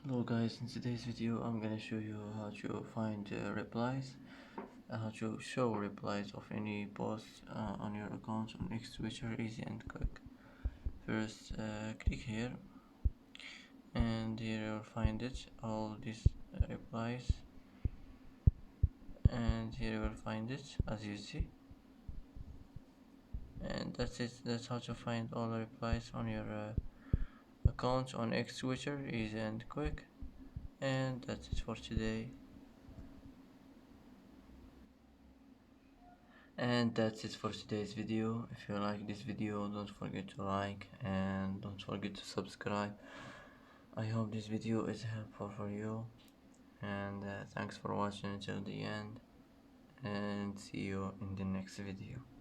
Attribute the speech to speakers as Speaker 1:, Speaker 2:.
Speaker 1: Hello guys, in today's video I'm gonna show you how to find replies, how to show replies of any post on your account on X, which are easy and quick. First, click here, and here you'll find it, all these replies, and here you will find it as you see. And that's it. That's how to find all the replies on your account on X Twitter, easy and quick. And that's it for today. And that's it for today's video. If you like this video, don't forget to like and don't forget to subscribe. I hope this video is helpful for you, and thanks for watching until the end, and see you in the next video.